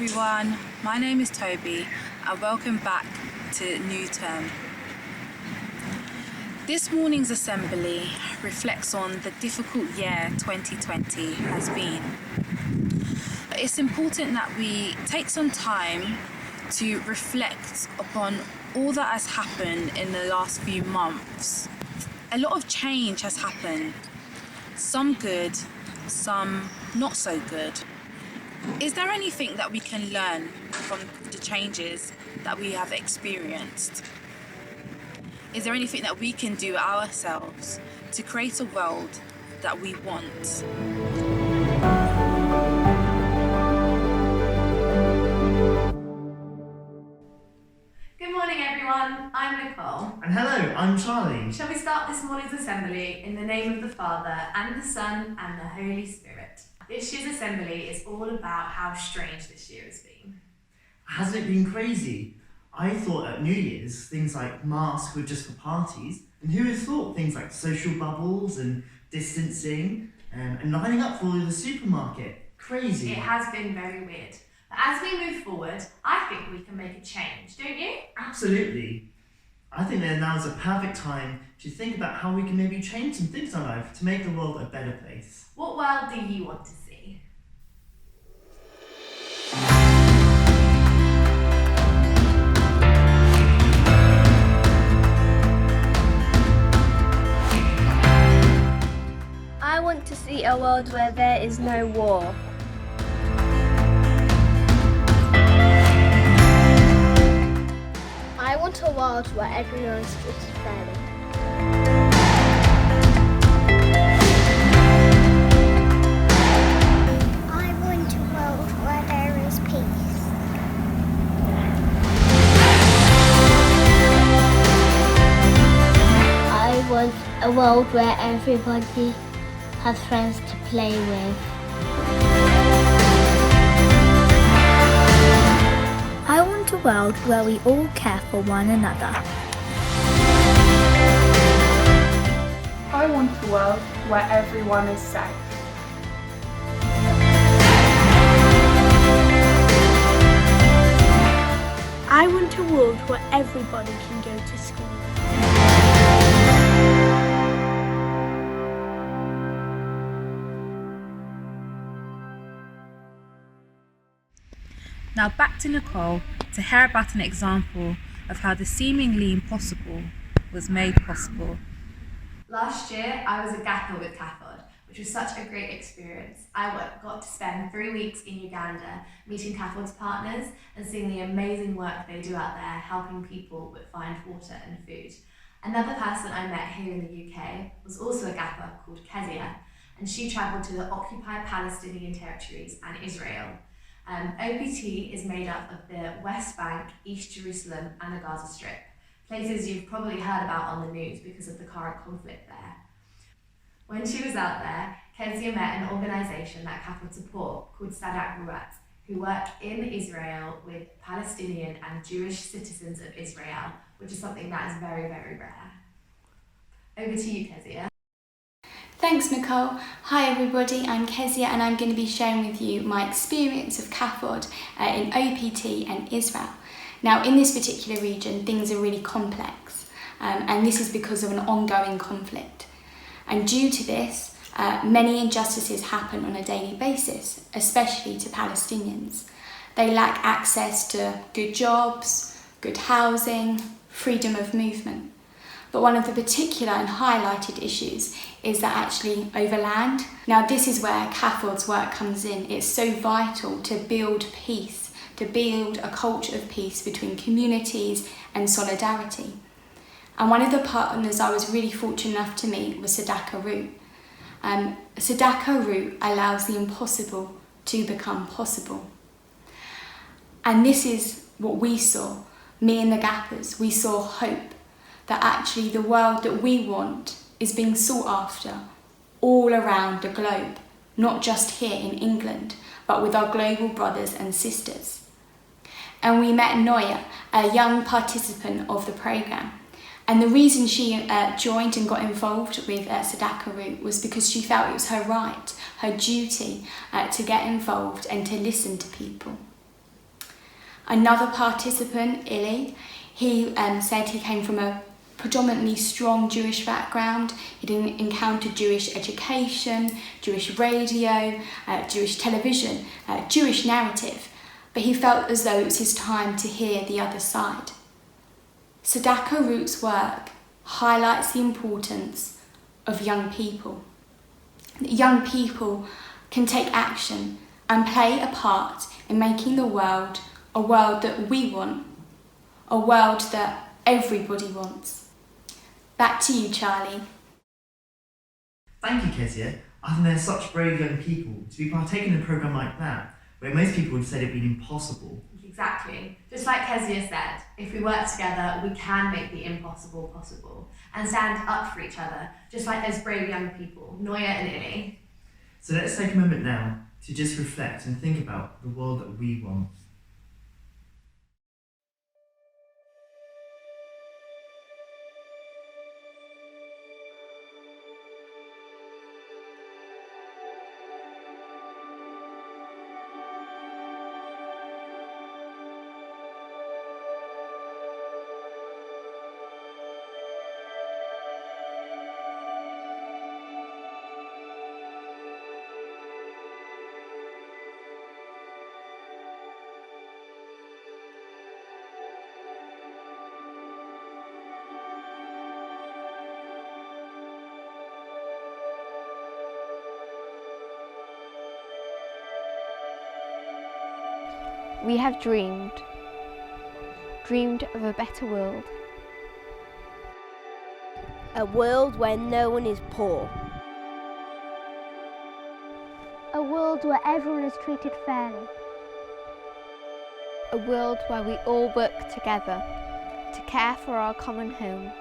everyone, my name is Toby and welcome back to New Term. This morning's assembly reflects on the difficult year 2020 has been. It's important that we take some time to reflect upon all that has happened in the last few months. A lot of change has happened, some good, some not so good. Is there anything that we can learn from the changes that we have experienced? Is there anything that we can do ourselves to create a world that we want? Good morning everyone, I'm Nicole. And hello, I'm Charlie. Shall we start this morning's assembly in the name of the Father and the Son and the Holy Spirit? This year's assembly is all about how strange this year has been. Hasn't it been crazy? I thought at New Year's things like masks were just for parties, and who would have thought things like social bubbles and distancing and lining up for the supermarket? Crazy. It has been very weird. But as we move forward, I think we can make a change, don't you? Absolutely. I think that now is a perfect time to think about how we can maybe change some things in our life to make the world a better place. What world do you want to see? I want to see a world where there is no war. I want a world where everyone is treated fairly. I want a world where there is peace. I want a world where everybody has friends to play with. I want a world where we all care for one another. I want a world where everyone is safe. I want a world where everybody can go to school. Now back to Nicole to hear about an example of how the seemingly impossible was made possible. Last year, I was a gapper with CAFOD, which was such a great experience. I got to spend 3 weeks in Uganda meeting CAFOD's partners and seeing the amazing work they do out there helping people find water and food. Another person I met here in the UK was also a gapper called Kezia, and she travelled to the occupied Palestinian territories and Israel. OPT is made up of the West Bank, East Jerusalem and the Gaza Strip, places you've probably heard about on the news because of the current conflict there. When she was out there, Kezia met an organisation that CAFOD support called Sadak Ruat, who work in Israel with Palestinian and Jewish citizens of Israel, which is something that is very, very rare. Over to you, Kezia. Thanks Nicole. Hi everybody, I'm Kezia and I'm going to be sharing with you my experience of CAFOD in OPT and Israel. Now in this particular region things are really complex and this is because of an ongoing conflict. And due to this, many injustices happen on a daily basis, especially to Palestinians. They lack access to good jobs, good housing, freedom of movement. But one of the particular and highlighted issues is that actually over land. Now this is where CAFOD's work comes in. It's so vital to build peace, to build a culture of peace between communities and solidarity. And one of the partners I was really fortunate enough to meet was Sadaka Root. Sadaka Root allows the impossible to become possible. And this is what we saw, me and the Gappers. We saw hope. That actually the world that we want is being sought after all around the globe, not just here in England, but with our global brothers and sisters. And we met Noya, a young participant of the programme. And the reason she joined and got involved with Sadaka Root was because she felt it was her right, her duty to get involved and to listen to people. Another participant, Illy, he said he came from a predominantly strong Jewish background. He'd encountered Jewish education, Jewish radio, Jewish television, Jewish narrative, but he felt as though it was his time to hear the other side. Sadako Root's work highlights the importance of young people. Young people can take action and play a part in making the world a world that we want, a world that everybody wants. Back to you, Charlie. Thank you, Kezia. I think they're such brave young people to be partaking in a programme like that, where most people would have said it'd been impossible. Exactly. Just like Kezia said, if we work together, we can make the impossible possible and stand up for each other, just like those brave young people, Noya and Illy. So let's take a moment now to just reflect and think about the world that we want. We have dreamed of a better world. A world where no one is poor. A world where everyone is treated fairly. A world where we all work together to care for our common home.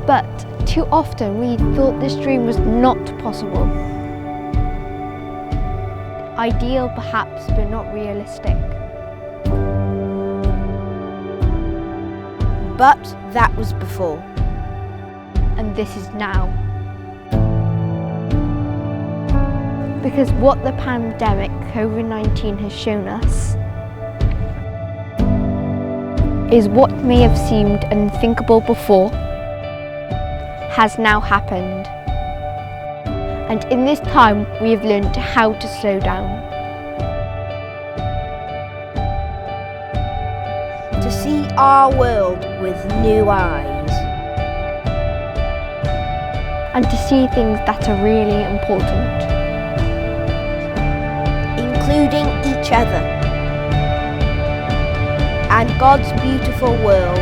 But too often we thought this dream was not possible. Ideal perhaps, but not realistic. But that was before. And this is now. Because what the pandemic COVID-19 has shown us is what may have seemed unthinkable before has now happened. And in this time we have learned how to slow down. To see our world with new eyes. And to see things that are really important. Including each other. And God's beautiful world.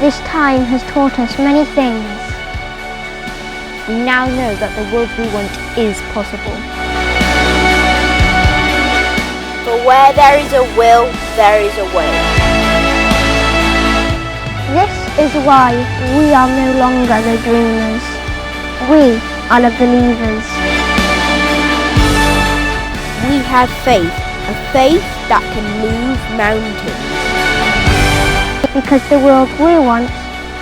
This time has taught us many things. We now know that the world we want is possible. For where there is a will, there is a way. This is why we are no longer the dreamers. We are the believers. We have faith, a faith that can move mountains. Because the world we want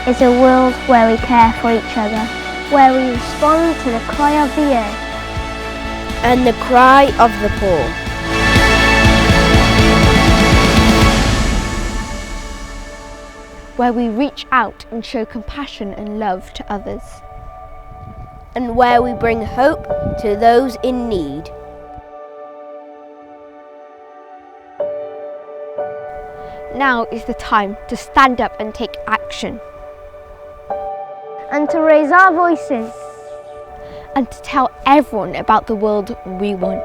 is a world where we care for each other, where we respond to the cry of the earth and the cry of the poor. Where we reach out and show compassion and love to others. And where we bring hope to those in need. Now is the time to stand up and take action. and to raise our voices and to tell everyone about the world we want.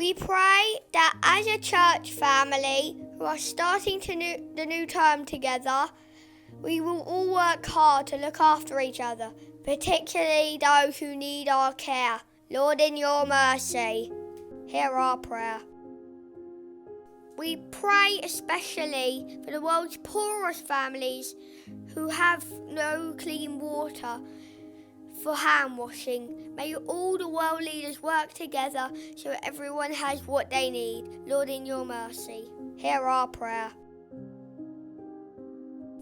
We pray that as a church family who are starting the new term together, we will all work hard to look after each other, particularly those who need our care. Lord, in your mercy, hear our prayer. We pray especially for the world's poorest families who have no clean water for hand washing. May all the world leaders work together so everyone has what they need. Lord, in your mercy, hear our prayer.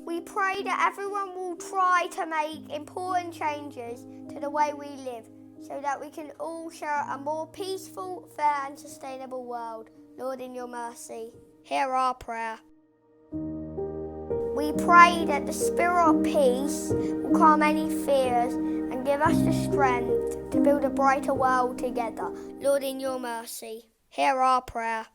We pray that everyone will try to make important changes to the way we live so that we can all share a more peaceful, fair and sustainable world. Lord, in your mercy, hear our prayer. We pray that the spirit of peace will calm any fears and give us the strength to build a brighter world together. Lord, in your mercy, hear our prayer.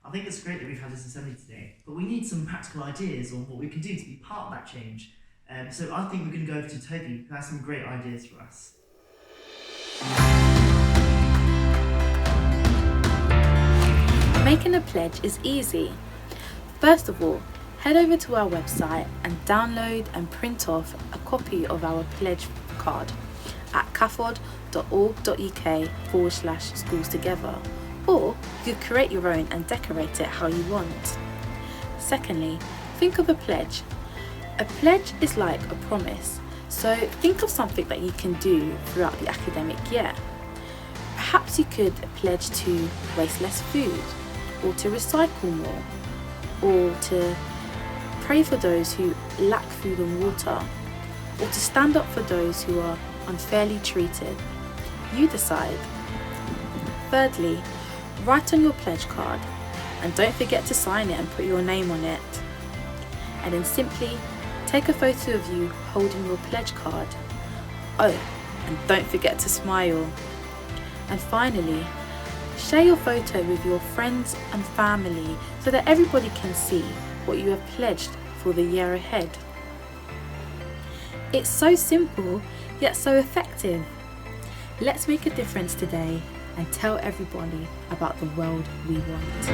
I think it's great that we've had this assembly today, but we need some practical ideas on what we can do to be part of that change. So I think we're going to go over to Toby, who has some great ideas for us. Making a pledge is easy. First of all, head over to our website and download and print off a copy of our pledge card at cafod.org.uk/schools together, or you could create your own and decorate it how you want. Secondly, think of a pledge. A pledge is like a promise, so think of something that you can do throughout the academic year. Perhaps you could pledge to waste less food, or to recycle more, or to pray for those who lack food and water, or to stand up for those who are unfairly treated. You decide. Thirdly, write on your pledge card and don't forget to sign it and put your name on it. And then simply take a photo of you holding your pledge card. Oh, and don't forget to smile. And finally, share your photo with your friends and family so that everybody can see what you have pledged for the year ahead. It's so simple, yet so effective. Let's make a difference today and tell everybody about the world we want.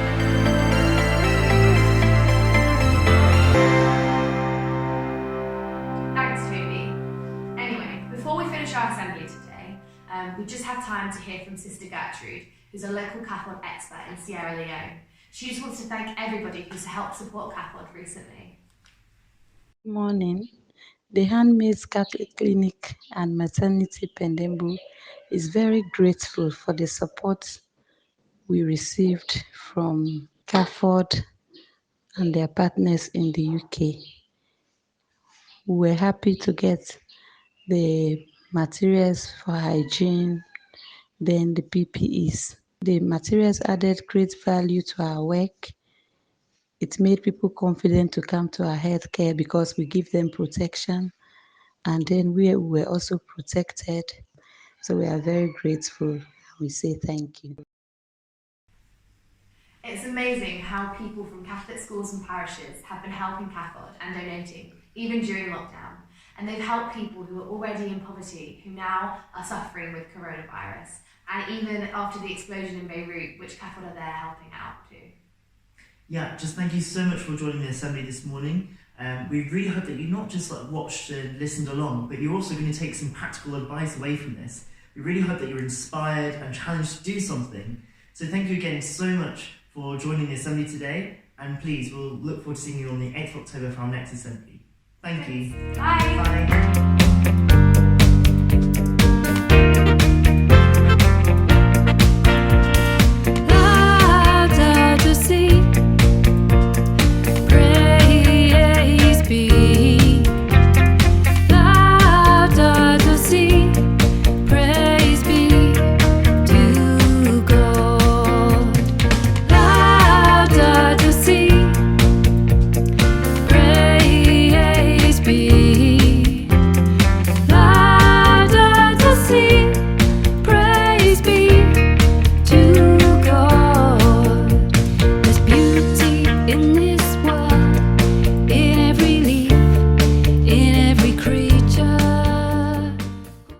Thanks, Toby. Anyway, before we finish our assembly today, we just have time to hear from Sister Gertrude, who's a local CAFOD expert in Sierra Leone. She just wants to thank everybody who's helped support CAFOD recently. Good morning. The Handmaid's Catholic Clinic and Maternity Pendembu is very grateful for the support we received from CAFOD and their partners in the UK. We were happy to get the materials for hygiene, then the PPEs. The materials added great value to our work. It made people confident to come to our healthcare because we give them protection, and then we were also protected. So we are very grateful. We say thank you. It's amazing how people from Catholic schools and parishes have been helping CAFOD and donating, even during lockdown. And they've helped people who are already in poverty, who now are suffering with coronavirus. And even after the explosion in Beirut, which CAFOD are there helping out too. Yeah, just thank you so much for joining the assembly this morning. We really hope that you not just watched and listened along, but you're also going to take some practical advice away from this. We really hope that you're inspired and challenged to do something. So thank you again so much for joining the assembly today, and please, we'll look forward to seeing you on the 8th of October for our next assembly. Thank you. Bye. Bye.